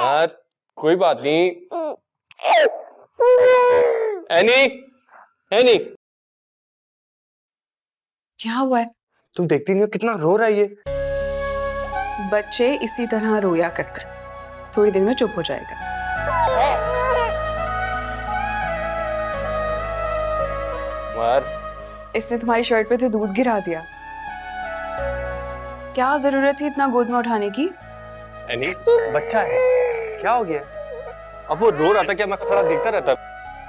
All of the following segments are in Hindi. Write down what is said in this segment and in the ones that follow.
यार कोई बात नहीं। एनी, एनी, क्या हुआ है? तुम देखती नहीं हो कितना रो रहा है ये। बच्चे इसी तरह रोया करते, थोड़ी देर में चुप हो जाएगा। यार इसने तुम्हारी शर्ट पे तो दूध गिरा दिया। क्या जरूरत थी इतना गोद में उठाने की? एनी, बच्चा है, क्या हो गया? अब वो रो रहा था, क्या मैं खड़ा देखता रहता?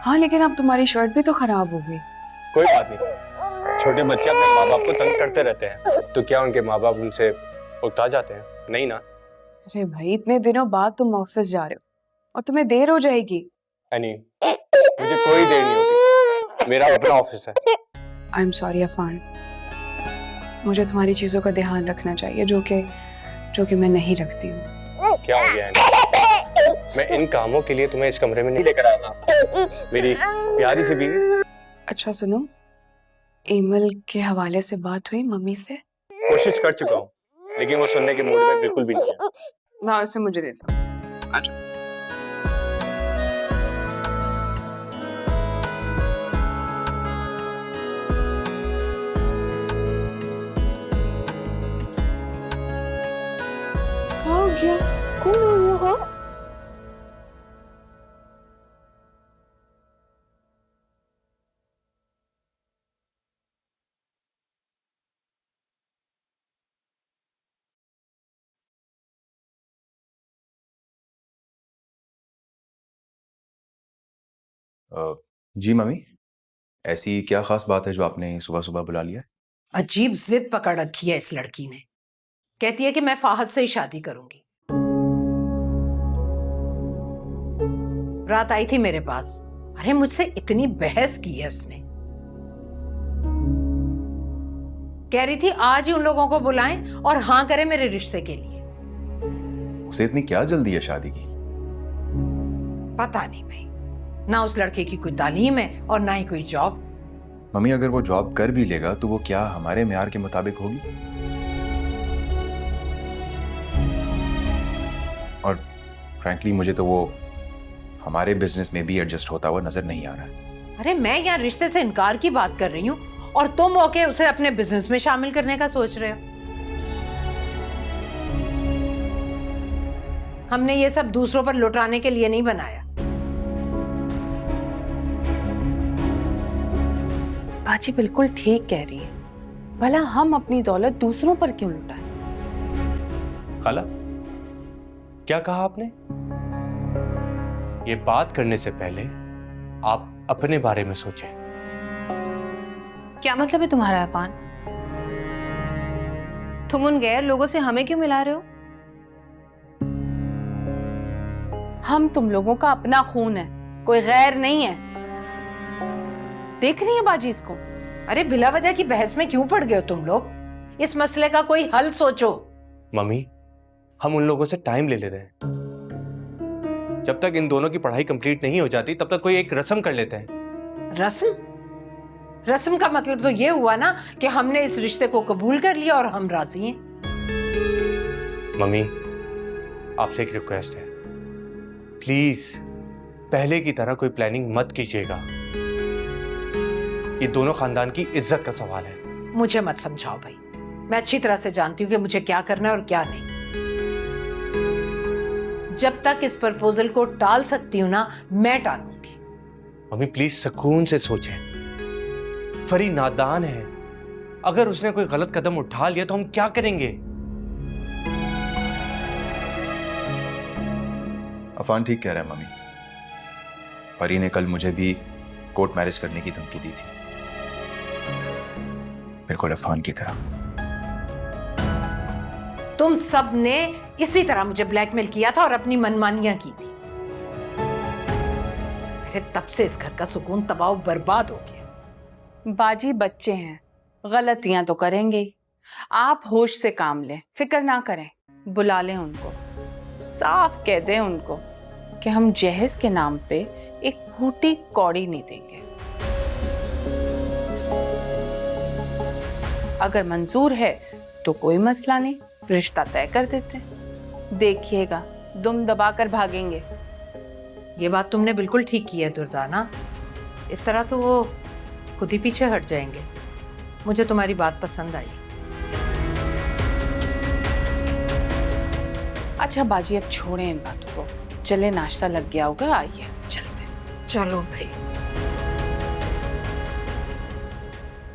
हाँ लेकिन अब तुम्हारी शर्ट भी तो खराब हो गई। कोई बात नहीं, छोटे बच्चे अपने माँ बाप को तंग करते रहते हैं, तो क्या उनके माँ बाप उनसे उकता जाते हैं? नहीं ना। अरे भाई, इतने दिनों बाद तुम ऑफिस जा रहे हो और तुम्हें देर हो जाएगी। एनी, मुझे कोई देर नहीं होती, मेरा अपना ऑफिस है। आई एम सॉरी अफान, मुझे तुम्हारी चीजों का ध्यान रखना चाहिए जो कि मैं नहीं रखती हूँ। क्या हो गया एनी? मैं इन कामों के लिए तुम्हें इस कमरे में नहीं लेकर आया था, मेरी प्यारी सी बीवी। अच्छा सुनो, एमल के हवाले से बात हुई मम्मी से? कोशिश कर चुका हूँ, लेकिन वो सुनने के मूड में बिल्कुल भी नहीं है। ना उसे मुझे दे दो। अच्छा क्या हो गया? कौन है वो? जी मम्मी, ऐसी क्या खास बात है जो आपने सुबह सुबह बुला लिया? अजीब जिद पकड़ रखी है इस लड़की ने। कहती है कि मैं फाहद से ही शादी करूंगी। रात आई थी मेरे पास, अरे मुझसे इतनी बहस की है उसने। कह रही थी आज ही उन लोगों को बुलाएं और हाँ करें मेरे रिश्ते के लिए। उसे इतनी क्या जल्दी है शादी की? पता नहीं भाई, ना उस लड़के की कोई तालीम है और ना ही कोई जॉब। मम्मी अगर वो जॉब कर भी लेगा तो वो क्या हमारे मेयार के मुताबिक होगी? और फ्रैंकली मुझे तो वो हमारे बिजनेस में भी एडजस्ट होता हुआ नजर नहीं आ रहा है। अरे मैं यहाँ रिश्ते से इनकार की बात कर रही हूँ और तुम मौके उसे अपने बिजनेस में शामिल करने का सोच रहे हो। हमने ये सब दूसरों पर लुटाने के लिए नहीं बनाया। बाजी बिल्कुल ठीक कह रही है, भला हम अपनी दौलत दूसरों पर क्यों लुटाएं? खाला, क्या कहा आपने? ये बात करने से पहले आप अपने बारे में सोचें। क्या मतलब है तुम्हारा अफान? तुम उन गैर लोगों से हमें क्यों मिला रहे हो? हम तुम लोगों का अपना खून है, कोई गैर नहीं है। देख रही है बाजी इसको? अरे बिला वजह की बहस में क्यों पड़ गए हो तुम लोग? इस मसले का कोई हल सोचो। मम्मी, हम उन लोगों से टाइम ले रहे हैं। जब तक इन दोनों की पढ़ाई कंप्लीट नहीं हो जाती तब तक कोई एक रस्म कर लेते हैं। रस्म? रस्म का मतलब तो ये हुआ ना कि हमने इस रिश्ते को कबूल कर लिया और हम राजी हैं। मम्मी, आपसे एक रिक्वेस्ट है, प्लीज पहले की तरह कोई प्लानिंग मत कीजिएगा। ये दोनों खानदान की इज्जत का सवाल है। मुझे मत समझाओ भाई, मैं अच्छी तरह से जानती हूँ कि मुझे क्या करना है और क्या नहीं। जब तक इस प्रपोजल को टाल सकती हूँ ना, मैं टालूंगी। मम्मी प्लीज सुकून से सोचें। फरी नादान है, अगर उसने कोई गलत कदम उठा लिया तो हम क्या करेंगे? अफान ठीक कह रहा है मम्मी। फरी ने कल मुझे भी कोर्ट मैरिज करने की धमकी दी थी, बिल्कुल अफान की तरह। तुम सब ने इसी तरह मुझे ब्लैकमेल किया था और अपनी मनमानियां की थी। अरे तब से इस घर का सुकून तबाह बर्बाद हो गया। बाजी बच्चे हैं, गलतियां तो करेंगे ही। आप होश से काम लें, फिक्र ना करें। बुला लें उनको, साफ कह दें उनको कि हम जहेज के नाम पे एक फूटी कौड़ी नहीं देंगे। अगर मंजूर है तो कोई मसला नहीं, रिश्ता तय कर देते हैं। देखिएगा दुम दबाकर भागेंगे। ये बात तुमने बिल्कुल ठीक की है दुर्दाना। इस तरह तो वो खुद ही पीछे हट जाएंगे। मुझे तुम्हारी बात पसंद आई। अच्छा बाजी, अब छोड़ें इन बातों को, चले नाश्ता लग गया होगा, आइए चलते। चलो भाई।